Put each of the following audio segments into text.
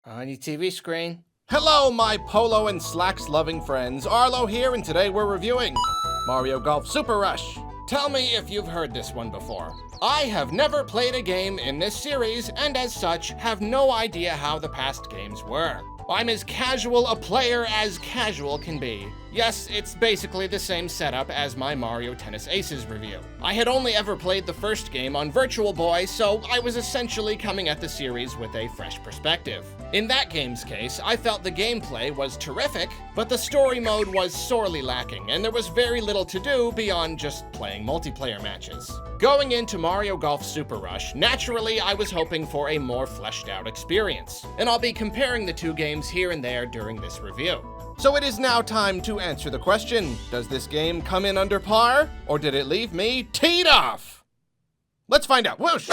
On your TV screen. Hello, my polo and slacks loving friends. Arlo here, and today we're reviewing Mario Golf Super Rush. Tell me if you've heard this one before. I have never played a game in this series, and as such, have no idea how the past games were. I'm as casual a player as casual can be. Yes, it's basically the same setup as my Mario Tennis Aces review. I had only ever played the first game on Virtual Boy, so I was essentially coming at the series with a fresh perspective. In that game's case, I felt the gameplay was terrific, but the story mode was sorely lacking, and there was very little to do beyond just playing multiplayer matches. Going into Mario Golf Super Rush, naturally I was hoping for a more fleshed out experience, and I'll be comparing the two games here and there during this review. So it is now time to answer the question, does this game come in under par, or did it leave me teed off? Let's find out. Whoosh!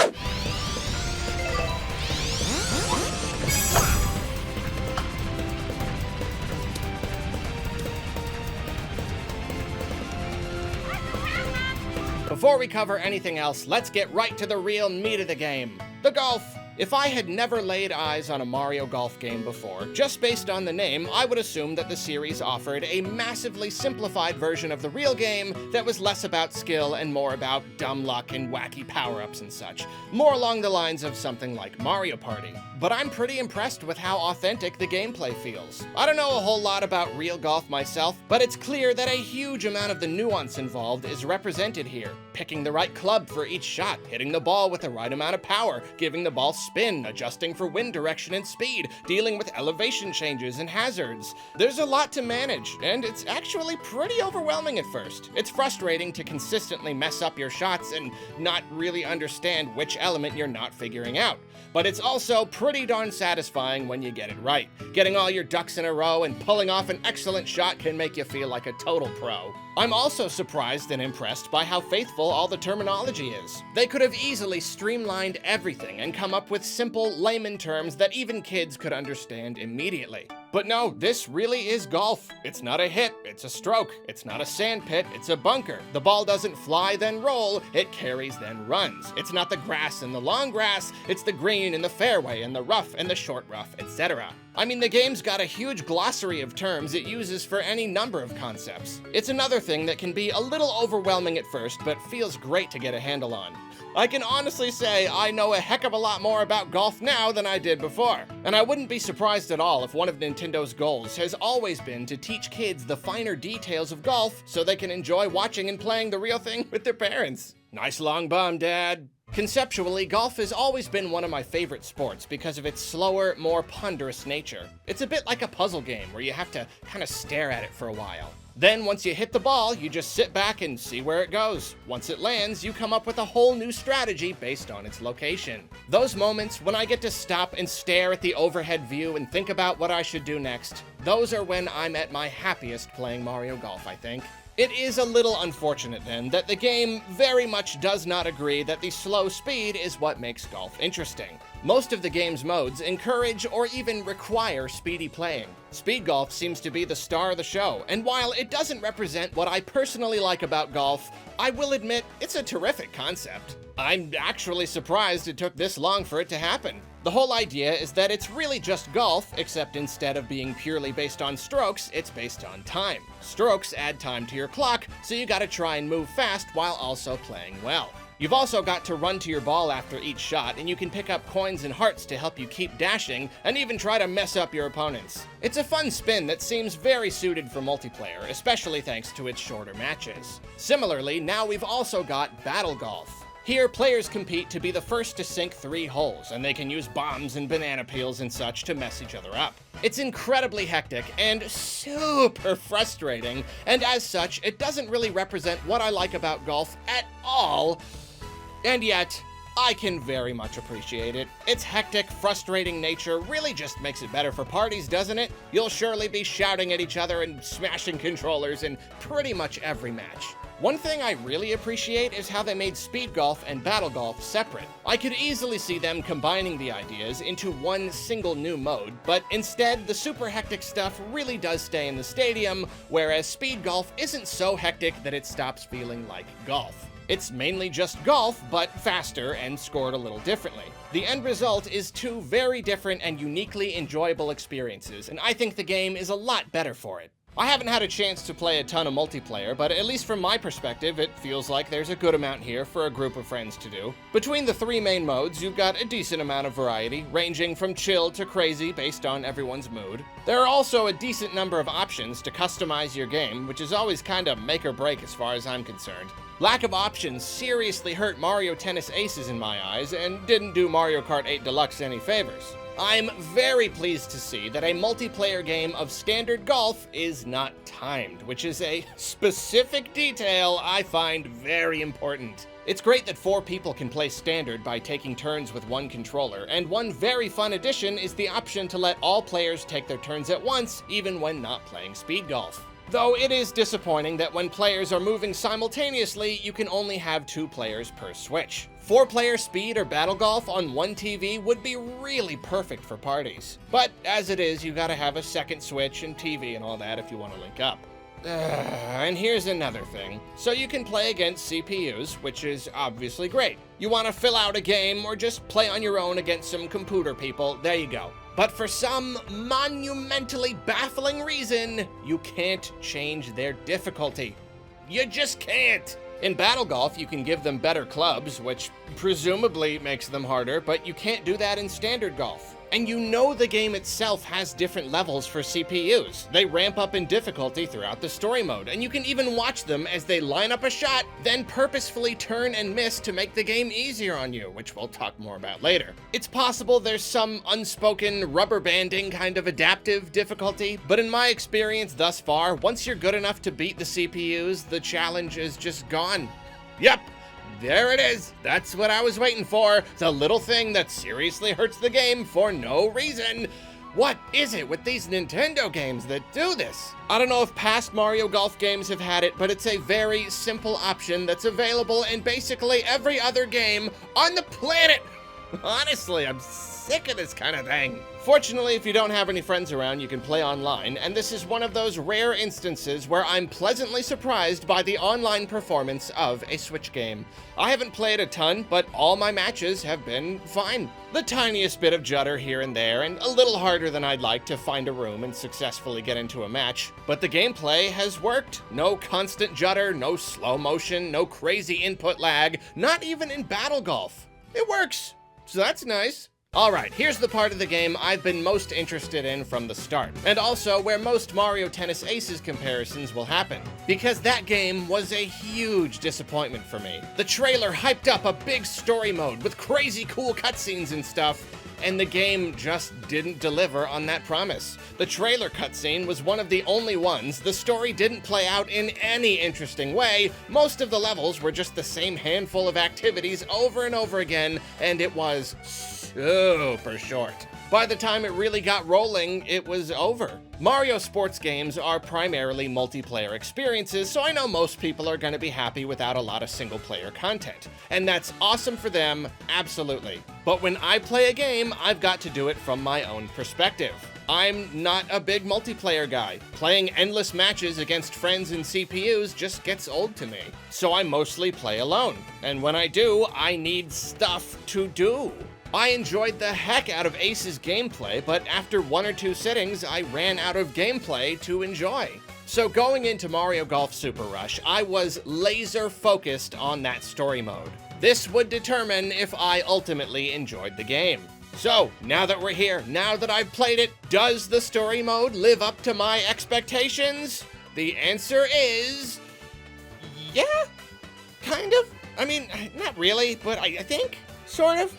Before we cover anything else, let's get right to the real meat of the game, the golf. If I had never laid eyes on a Mario Golf game before, just based on the name, I would assume that the series offered a massively simplified version of the real game that was less about skill and more about dumb luck and wacky power-ups and such, more along the lines of something like Mario Party. But I'm pretty impressed with how authentic the gameplay feels. I don't know a whole lot about real golf myself, but it's clear that a huge amount of the nuance involved is represented here. Picking the right club for each shot, hitting the ball with the right amount of power, giving the ball spin, adjusting for wind direction and speed, dealing with elevation changes and hazards. There's a lot to manage, and it's actually pretty overwhelming at first. It's frustrating to consistently mess up your shots and not really understand which element you're not figuring out. But it's also pretty darn satisfying when you get it right. Getting all your ducks in a row and pulling off an excellent shot can make you feel like a total pro. I'm also surprised and impressed by how faithful all the terminology is. They could have easily streamlined everything and come up with simple layman terms that even kids could understand immediately. But no, this really is golf. It's not a hit, it's a stroke. It's not a sand pit, it's a bunker. The ball doesn't fly then roll, it carries then runs. It's not the grass and the long grass, it's the green and the fairway and the rough and the short rough, etc. I mean, the game's got a huge glossary of terms it uses for any number of concepts. It's another thing that can be a little overwhelming at first, but feels great to get a handle on. I can honestly say I know a heck of a lot more about golf now than I did before. And I wouldn't be surprised at all if one of Nintendo's goals has always been to teach kids the finer details of golf so they can enjoy watching and playing the real thing with their parents. Nice long bomb, Dad. Conceptually, golf has always been one of my favorite sports because of its slower, more ponderous nature. It's a bit like a puzzle game where you have to kind of stare at it for a while. Then once you hit the ball, you just sit back and see where it goes. Once it lands, you come up with a whole new strategy based on its location. Those moments when I get to stop and stare at the overhead view and think about what I should do next, those are when I'm at my happiest playing Mario Golf, I think. It is a little unfortunate then that the game very much does not agree that the slow speed is what makes golf interesting. Most of the game's modes encourage or even require speedy playing. Speed golf seems to be the star of the show, and while it doesn't represent what I personally like about golf, I will admit it's a terrific concept. I'm actually surprised it took this long for it to happen. The whole idea is that it's really just golf, except instead of being purely based on strokes, it's based on time. Strokes add time to your clock, so you gotta try and move fast while also playing well. You've also got to run to your ball after each shot, and you can pick up coins and hearts to help you keep dashing, and even try to mess up your opponents. It's a fun spin that seems very suited for multiplayer, especially thanks to its shorter matches. Similarly, now we've also got Battle Golf. Here, players compete to be the first to sink 3 holes, and they can use bombs and banana peels and such to mess each other up. It's incredibly hectic and super frustrating, and as such, it doesn't really represent what I like about golf at all, and yet, I can very much appreciate it. Its hectic, frustrating nature really just makes it better for parties, doesn't it? You'll surely be shouting at each other and smashing controllers in pretty much every match. One thing I really appreciate is how they made speed golf and battle golf separate. I could easily see them combining the ideas into one single new mode, but instead, the super hectic stuff really does stay in the stadium, whereas speed golf isn't so hectic that it stops feeling like golf. It's mainly just golf, but faster and scored a little differently. The end result is two very different and uniquely enjoyable experiences, and I think the game is a lot better for it. I haven't had a chance to play a ton of multiplayer, but at least from my perspective, it feels like there's a good amount here for a group of friends to do. Between the 3 main modes, you've got a decent amount of variety, ranging from chill to crazy based on everyone's mood. There are also a decent number of options to customize your game, which is always kinda make or break as far as I'm concerned. Lack of options seriously hurt Mario Tennis Aces in my eyes, and didn't do Mario Kart 8 Deluxe any favors. I'm very pleased to see that a multiplayer game of standard golf is not timed, which is a specific detail I find very important. It's great that 4 people can play standard by taking turns with one controller, and one very fun addition is the option to let all players take their turns at once, even when not playing speed golf. Though it is disappointing that when players are moving simultaneously, you can only have 2 players per switch. 4-player speed or battle golf on one TV would be really perfect for parties. But as it is, you gotta have a second switch and TV and all that if you want to link up. And here's another thing. So you can play against CPUs, which is obviously great. You want to fill out a game or just play on your own against some computer people, there you go. But for some monumentally baffling reason, you can't change their difficulty. You just can't! In Battle Golf, you can give them better clubs, which presumably makes them harder, but you can't do that in Standard Golf. And you know the game itself has different levels for CPUs. They ramp up in difficulty throughout the story mode, and you can even watch them as they line up a shot, then purposefully turn and miss to make the game easier on you, which we'll talk more about later. It's possible there's some unspoken rubber banding kind of adaptive difficulty, but in my experience thus far, once you're good enough to beat the CPUs, the challenge is just gone. Yep. There it is. That's what I was waiting for. It's a little thing that seriously hurts the game for no reason. What is it with these Nintendo games that do this? I don't know if past Mario Golf games have had it, but it's a very simple option that's available in basically every other game on the planet. Honestly, I'm sick of this kind of thing. Fortunately, if you don't have any friends around, you can play online, and this is one of those rare instances where I'm pleasantly surprised by the online performance of a Switch game. I haven't played a ton, but all my matches have been fine. The tiniest bit of judder here and there, and a little harder than I'd like to find a room and successfully get into a match, but the gameplay has worked. No constant judder, no slow motion, no crazy input lag, not even in Battle Golf. It works, so that's nice. Alright, here's the part of the game I've been most interested in from the start, and also where most Mario Tennis Aces comparisons will happen, because that game was a huge disappointment for me. The trailer hyped up a big story mode with crazy cool cutscenes and stuff, and the game just didn't deliver on that promise. The trailer cutscene was one of the only ones. The story didn't play out in any interesting way. Most of the levels were just the same handful of activities over and over again, and it was super short. By the time it really got rolling, it was over. Mario sports games are primarily multiplayer experiences, so I know most people are going to be happy without a lot of single-player content. And that's awesome for them, absolutely. But when I play a game, I've got to do it from my own perspective. I'm not a big multiplayer guy. Playing endless matches against friends and CPUs just gets old to me. So I mostly play alone. And when I do, I need stuff to do. I enjoyed the heck out of Ace's gameplay, but after 1 or 2 sittings, I ran out of gameplay to enjoy. So going into Mario Golf Super Rush, I was laser focused on that story mode. This would determine if I ultimately enjoyed the game. So, now that we're here, now that I've played it, does the story mode live up to my expectations? The answer is... yeah, kind of. I mean, not really, but I think, sort of.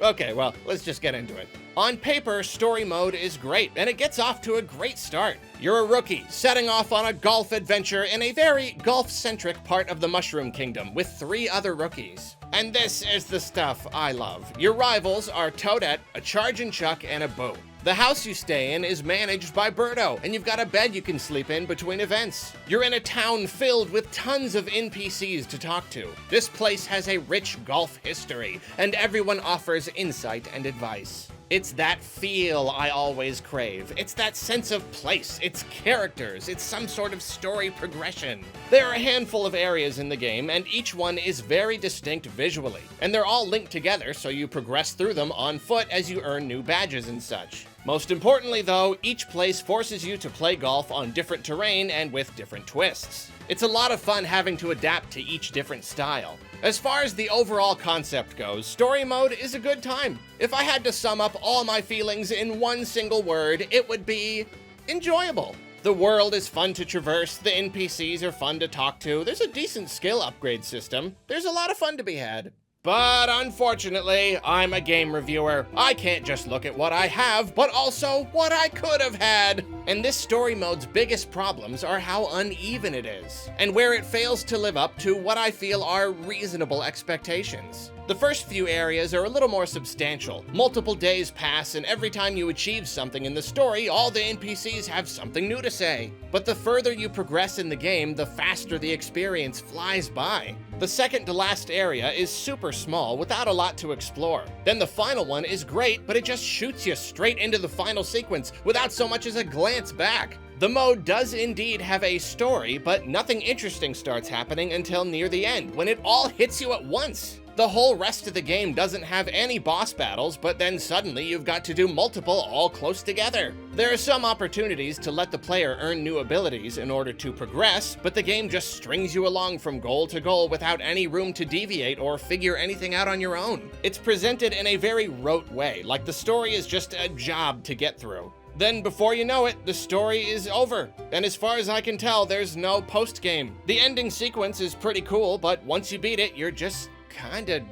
Okay, well, let's just get into it. On paper, story mode is great, and it gets off to a great start. You're a rookie, setting off on a golf adventure in a very golf-centric part of the Mushroom Kingdom with 3 other rookies. And this is the stuff I love. Your rivals are Toadette, a Charge and Chuck, and a Boo. The house you stay in is managed by Birdo, and you've got a bed you can sleep in between events. You're in a town filled with tons of NPCs to talk to. This place has a rich golf history, and everyone offers insight and advice. It's that feel I always crave. It's that sense of place, it's characters, it's some sort of story progression. There are a handful of areas in the game, and each one is very distinct visually, and they're all linked together so you progress through them on foot as you earn new badges and such. Most importantly though, each place forces you to play golf on different terrain and with different twists. It's a lot of fun having to adapt to each different style. As far as the overall concept goes, story mode is a good time. If I had to sum up all my feelings in one single word, it would be enjoyable. The world is fun to traverse, the NPCs are fun to talk to, there's a decent skill upgrade system, there's a lot of fun to be had. But unfortunately, I'm a game reviewer. I can't just look at what I have, but also what I could have had. And this story mode's biggest problems are how uneven it is, and where it fails to live up to what I feel are reasonable expectations. The first few areas are a little more substantial. Multiple days pass, and every time you achieve something in the story, all the NPCs have something new to say. But the further you progress in the game, the faster the experience flies by. The second to last area is super small without a lot to explore. Then the final one is great, but it just shoots you straight into the final sequence without so much as a glance back. The mode does indeed have a story, but nothing interesting starts happening until near the end, when it all hits you at once. The whole rest of the game doesn't have any boss battles, but then suddenly you've got to do multiple all close together. There are some opportunities to let the player earn new abilities in order to progress, but the game just strings you along from goal to goal without any room to deviate or figure anything out on your own. It's presented in a very rote way, like the story is just a job to get through. Then before you know it, the story is over. And as far as I can tell, there's no post-game. The ending sequence is pretty cool, but once you beat it, you're just kinda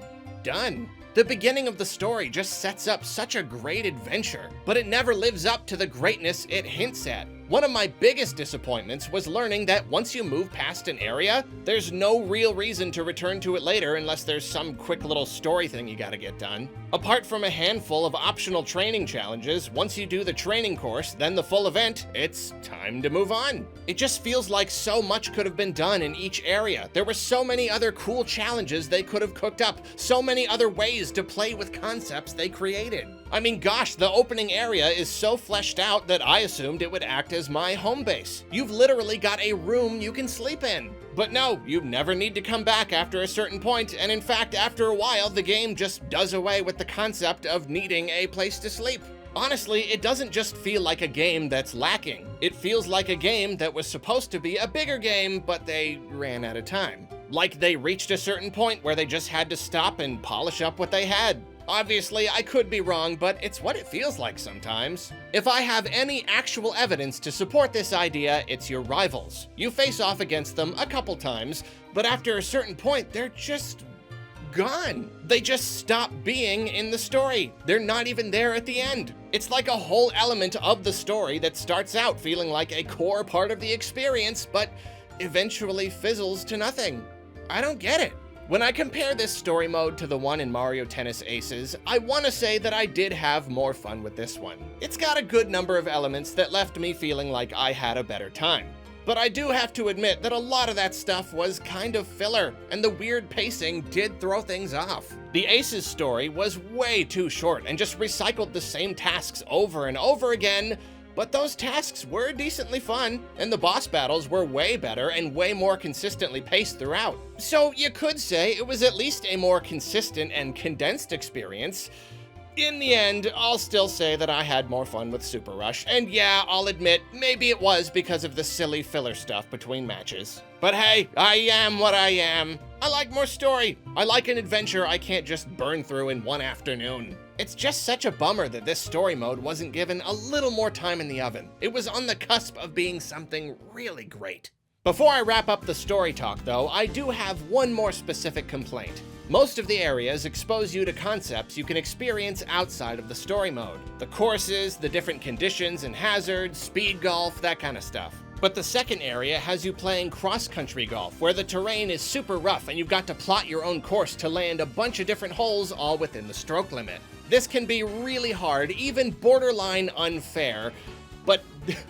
done. The beginning of the story just sets up such a great adventure, but it never lives up to the greatness it hints at. One of my biggest disappointments was learning that once you move past an area, there's no real reason to return to it later unless there's some quick little story thing you gotta get done. Apart from a handful of optional training challenges, once you do the training course, then the full event, it's time to move on. It just feels like so much could have been done in each area. There were so many other cool challenges they could have cooked up, so many other ways to play with concepts they created. I mean, gosh, the opening area is so fleshed out that I assumed it would act as my home base. You've literally got a room you can sleep in. But no, you never need to come back after a certain point, and in fact, after a while, the game just does away with the concept of needing a place to sleep. Honestly, it doesn't just feel like a game that's lacking. It feels like a game that was supposed to be a bigger game, but they ran out of time. Like they reached a certain point where they just had to stop and polish up what they had. Obviously, I could be wrong, but it's what it feels like sometimes. If I have any actual evidence to support this idea, it's your rivals. You face off against them a couple times, but after a certain point, they're just gone. They just stop being in the story. They're not even there at the end. It's like a whole element of the story that starts out feeling like a core part of the experience, but eventually fizzles to nothing. I don't get it. When I compare this story mode to the one in Mario Tennis Aces, I want to say that I did have more fun with this one. It's got a good number of elements that left me feeling like I had a better time. But I do have to admit that a lot of that stuff was kind of filler, and the weird pacing did throw things off. The Aces story was way too short and just recycled the same tasks over and over again, but those tasks were decently fun, and the boss battles were way better and way more consistently paced throughout. So you could say it was at least a more consistent and condensed experience. In the end, I'll still say that I had more fun with Super Rush, and yeah, I'll admit, maybe it was because of the silly filler stuff between matches. But hey, I am what I am. I like more story. I like an adventure I can't just burn through in one afternoon. It's just such a bummer that this story mode wasn't given a little more time in the oven. It was on the cusp of being something really great. Before I wrap up the story talk though, I do have one more specific complaint. Most of the areas expose you to concepts you can experience outside of the story mode. The courses, the different conditions and hazards, speed golf, that kind of stuff. But the second area has you playing cross-country golf, where the terrain is super rough and you've got to plot your own course to land a bunch of different holes all within the stroke limit. This can be really hard, even borderline unfair, but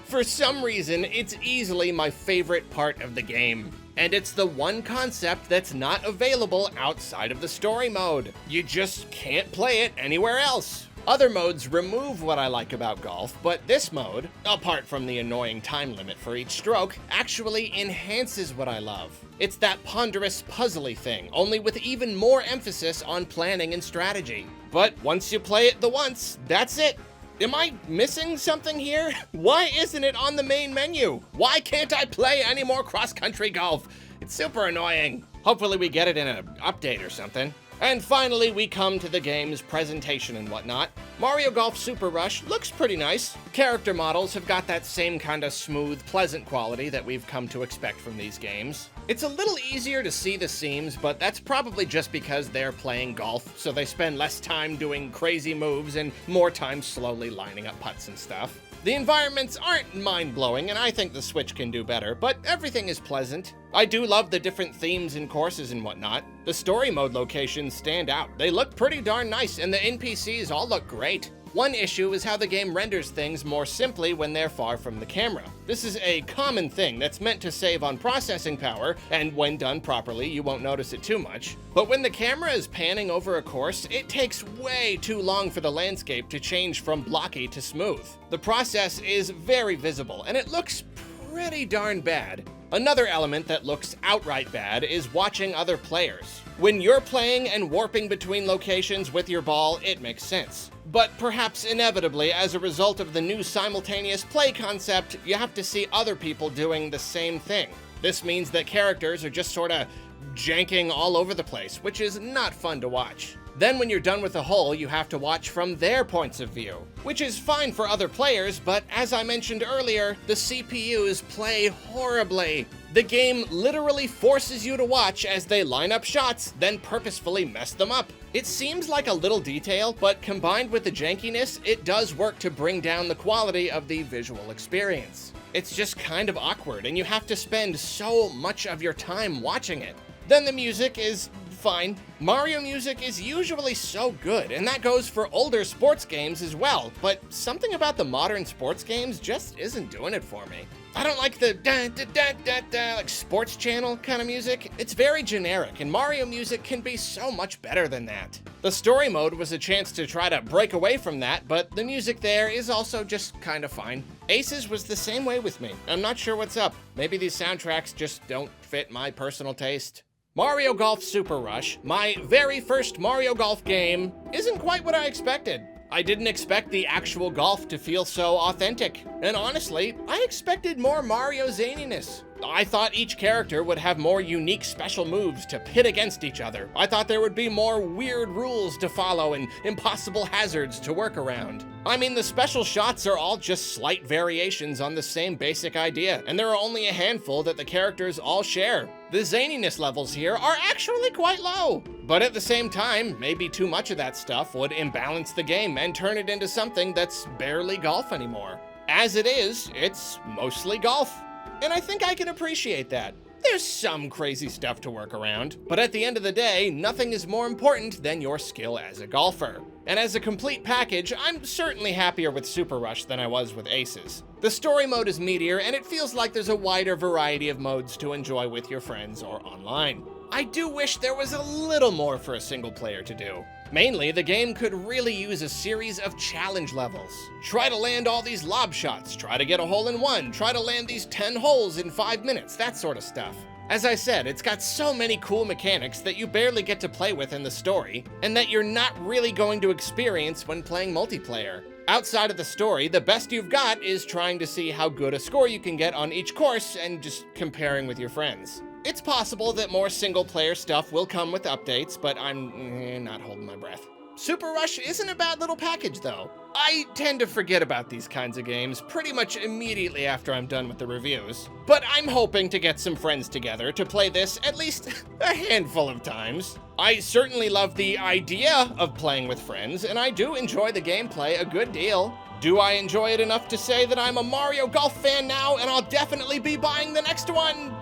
for some reason, it's easily my favorite part of the game. And it's the one concept that's not available outside of the story mode. You just can't play it anywhere else. Other modes remove what I like about golf, but this mode, apart from the annoying time limit for each stroke, actually enhances what I love. It's that ponderous, puzzly thing, only with even more emphasis on planning and strategy. But once you play it the once, that's it. Am I missing something here? Why isn't it on the main menu? Why can't I play any more cross-country golf? It's super annoying. Hopefully we get it in an update or something. And finally, we come to the game's presentation and whatnot. Mario Golf Super Rush looks pretty nice. Character models have got that same kind of smooth, pleasant quality that we've come to expect from these games. It's a little easier to see the seams, but that's probably just because they're playing golf, so they spend less time doing crazy moves and more time slowly lining up putts and stuff. The environments aren't mind-blowing, and I think the Switch can do better, but everything is pleasant. I do love the different themes and courses and whatnot. The story mode locations stand out. They look pretty darn nice, and the NPCs all look great. One issue is how the game renders things more simply when they're far from the camera. This is a common thing that's meant to save on processing power, and when done properly, you won't notice it too much. But when the camera is panning over a course, it takes way too long for the landscape to change from blocky to smooth. The process is very visible, and it looks pretty darn bad. Another element that looks outright bad is watching other players. When you're playing and warping between locations with your ball, it makes sense. But perhaps inevitably, as a result of the new simultaneous play concept, you have to see other people doing the same thing. This means that characters are just sorta janking all over the place, which is not fun to watch. Then when you're done with a hole, you have to watch from their points of view, which is fine for other players, but as I mentioned earlier, the CPUs play horribly. The game literally forces you to watch as they line up shots, then purposefully mess them up. It seems like a little detail, but combined with the jankiness, it does work to bring down the quality of the visual experience. It's just kind of awkward, and you have to spend so much of your time watching it. Then the music is fine. Mario music is usually so good, and that goes for older sports games as well, but something about the modern sports games just isn't doing it for me. I don't like the da-da-da-da-da, like sports channel kind of music. It's very generic, and Mario music can be so much better than that. The story mode was a chance to try to break away from that, but the music there is also just kind of fine. Aces was the same way with me. I'm not sure what's up. Maybe these soundtracks just don't fit my personal taste. Mario Golf Super Rush, my very first Mario Golf game, isn't quite what I expected. I didn't expect the actual golf to feel so authentic. And honestly, I expected more Mario zaniness. I thought each character would have more unique special moves to pit against each other. I thought there would be more weird rules to follow and impossible hazards to work around. I mean, the special shots are all just slight variations on the same basic idea, and there are only a handful that the characters all share. The zaniness levels here are actually quite low. But at the same time, maybe too much of that stuff would imbalance the game and turn it into something that's barely golf anymore. As it is, it's mostly golf. And I think I can appreciate that. There's some crazy stuff to work around, but at the end of the day, nothing is more important than your skill as a golfer. And as a complete package, I'm certainly happier with Super Rush than I was with Aces. The story mode is meatier, and it feels like there's a wider variety of modes to enjoy with your friends or online. I do wish there was a little more for a single player to do. Mainly, the game could really use a series of challenge levels. Try to land all these lob shots, try to get a hole-in-one, try to land these 10 holes in 5 minutes, that sort of stuff. As I said, it's got so many cool mechanics that you barely get to play with in the story, and that you're not really going to experience when playing multiplayer. Outside of the story, the best you've got is trying to see how good a score you can get on each course and just comparing with your friends. It's possible that more single-player stuff will come with updates, but I'm not holding my breath. Super Rush isn't a bad little package, though. I tend to forget about these kinds of games pretty much immediately after I'm done with the reviews, but I'm hoping to get some friends together to play this at least a handful of times. I certainly love the idea of playing with friends, and I do enjoy the gameplay a good deal. Do I enjoy it enough to say that I'm a Mario Golf fan now, and I'll definitely be buying the next one?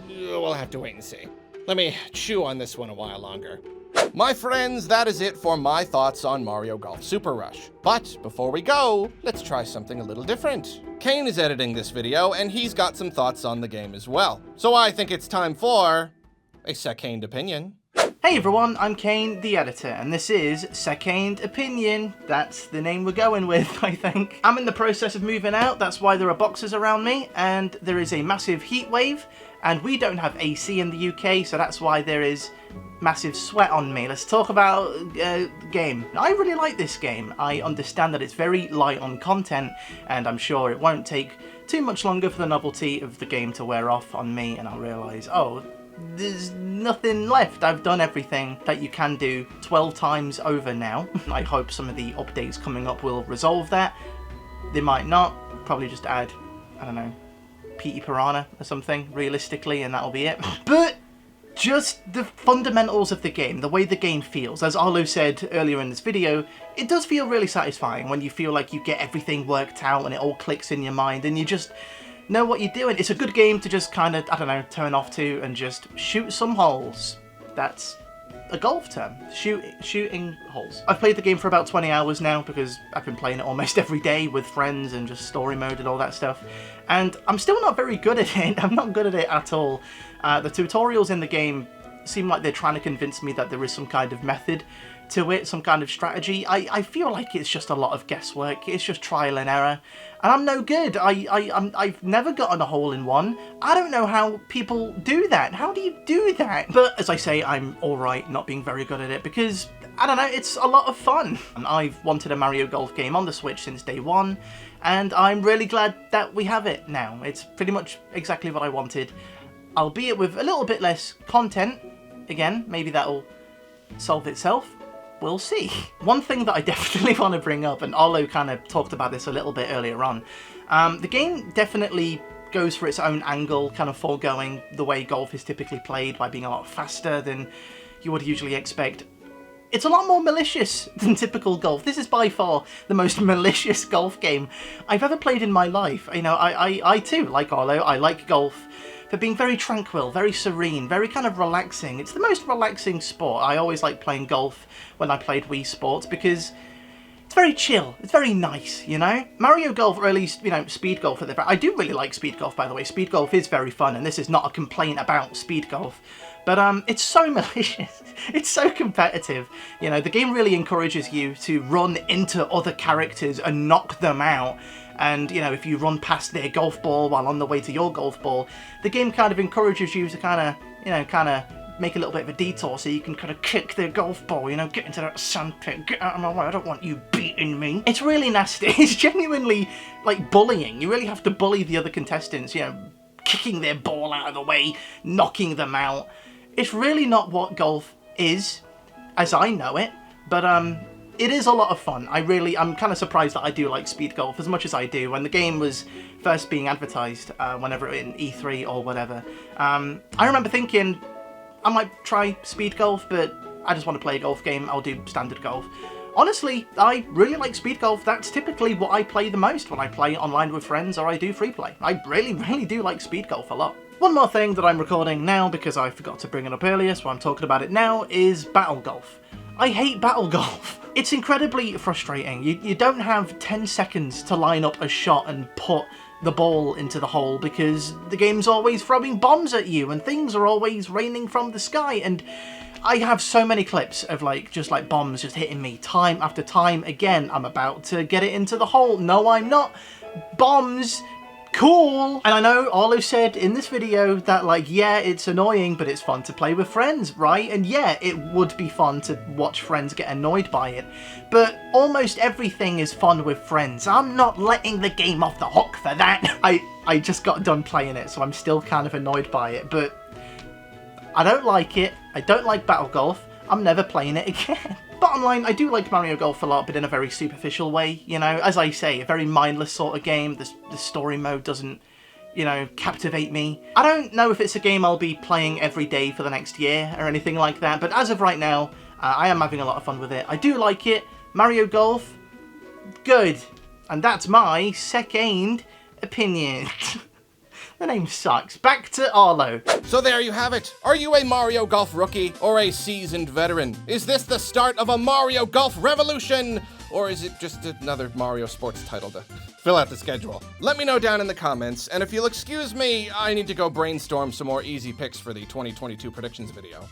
We'll have to wait and see. Let me chew on this one a while longer. My friends, that is it for my thoughts on Mario Golf Super Rush. But before we go, let's try something a little different. Kane is editing this video, and he's got some thoughts on the game as well. So I think it's time for a second opinion. Hey everyone, I'm Kane, the editor, and this is Second Opinion. That's the name we're going with, I think. I'm in the process of moving out, that's why there are boxes around me, and there is a massive heat wave, and we don't have AC in the UK, so that's why there is massive sweat on me. Let's talk about the game. I really like this game. I understand that it's very light on content, and I'm sure it won't take too much longer for the novelty of the game to wear off on me, and I'll realise, oh, there's nothing left. I've done everything that you can do 12 times over now. I hope some of the updates coming up will resolve that. They might not. Probably just add, I don't know, Petey Piranha or something, realistically, and that'll be it. But just the fundamentals of the game, the way the game feels. As Arlo said earlier in this video, it does feel really satisfying when you feel like you get everything worked out and it all clicks in your mind and you just know what you're doing. It's a good game to just kind of, I don't know, turn off to and just shoot some holes. That's a golf term. Shooting holes. I've played the game for about 20 hours now because I've been playing it almost every day with friends and just story mode and all that stuff. And I'm still not very good at it. I'm not good at it at all. The tutorials in the game seem like they're trying to convince me that there is some kind of method to it, some kind of strategy. I feel like it's just a lot of guesswork. It's just trial and error. And I'm no good. I've never gotten a hole in one. I don't know how people do that. How do you do that? But as I say, I'm alright not being very good at it because, I don't know, it's a lot of fun. And I've wanted a Mario Golf game on the Switch since day one, and I'm really glad that we have it now. It's pretty much exactly what I wanted, albeit with a little bit less content. Again, maybe that'll solve itself. We'll see. One thing that I definitely want to bring up, and Arlo kind of talked about this a little bit earlier on, the game definitely goes for its own angle, kind of foregoing the way golf is typically played by being a lot faster than you would usually expect. It's a lot more malicious than typical golf. This is by far the most malicious golf game I've ever played in my life. You know, I too, like Arlo, I like golf for being very tranquil, very serene, very kind of relaxing. It's the most relaxing sport. I always like playing golf when I played Wii Sports because it's very chill. It's very nice, you know? Mario Golf, or at least, you know, Speed Golf at the I do really like Speed Golf, by the way. Speed Golf is very fun, and this is not a complaint about Speed Golf. But it's so malicious. It's so competitive. You know, the game really encourages you to run into other characters and knock them out. And, you know, if you run past their golf ball while on the way to your golf ball, the game kind of encourages you to kind of, you know, kind of make a little bit of a detour so you can kind of kick their golf ball, you know, get into that sandpit, get out of my way, I don't want you beating me. It's really nasty. It's genuinely, like, bullying. You really have to bully the other contestants, you know, kicking their ball out of the way, knocking them out. It's really not what golf is, as I know it, but, it is a lot of fun. I'm kind of surprised that I do like Speed Golf as much as I do. When the game was first being advertised, whenever in E3 or whatever, I remember thinking, I might try Speed Golf, but I just want to play a golf game. I'll do standard golf. Honestly, I really like Speed Golf. That's typically what I play the most when I play online with friends or I do free play. I really, really do like Speed Golf a lot. One more thing that I'm recording now because I forgot to bring it up earlier, so I'm talking about it now, is Battle Golf. I hate Battle Golf. It's incredibly frustrating. You don't have 10 seconds to line up a shot and put the ball into the hole because the game's always throwing bombs at you and things are always raining from the sky, and I have so many clips of just bombs just hitting me time after time. Again, I'm about to get it into the hole. No, I'm not. Bombs. Cool. And I know Arlo said in this video that, yeah, it's annoying, but it's fun to play with friends, right? And yeah, it would be fun to watch friends get annoyed by it. But almost everything is fun with friends. I'm not letting the game off the hook for that. I just got done playing it, so I'm still kind of annoyed by it, but I don't like it. I don't like Battle Golf. I'm never playing it again. Bottom line, I do like Mario Golf a lot, but in a very superficial way, you know? As I say, a very mindless sort of game. The story mode doesn't, you know, captivate me. I don't know if it's a game I'll be playing every day for the next year or anything like that, but as of right now, I am having a lot of fun with it. I do like it. Mario Golf, good. And that's my second opinion. The name sucks. Back to Arlo. So there you have it. Are you a Mario Golf rookie or a seasoned veteran? Is this the start of a Mario Golf revolution? Or is it just another Mario sports title to fill out the schedule? Let me know down in the comments, and if you'll excuse me, I need to go brainstorm some more easy picks for the 2022 predictions video.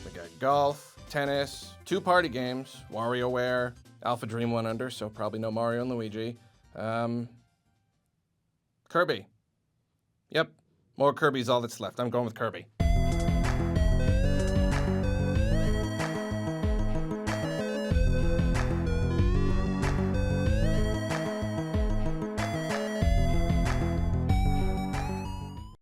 Okay. golf, tennis, 2 party games, WarioWare, Alpha Dream 1 Under, so probably no Mario and Luigi. Kirby. Yep, more Kirby's all that's left. I'm going with Kirby.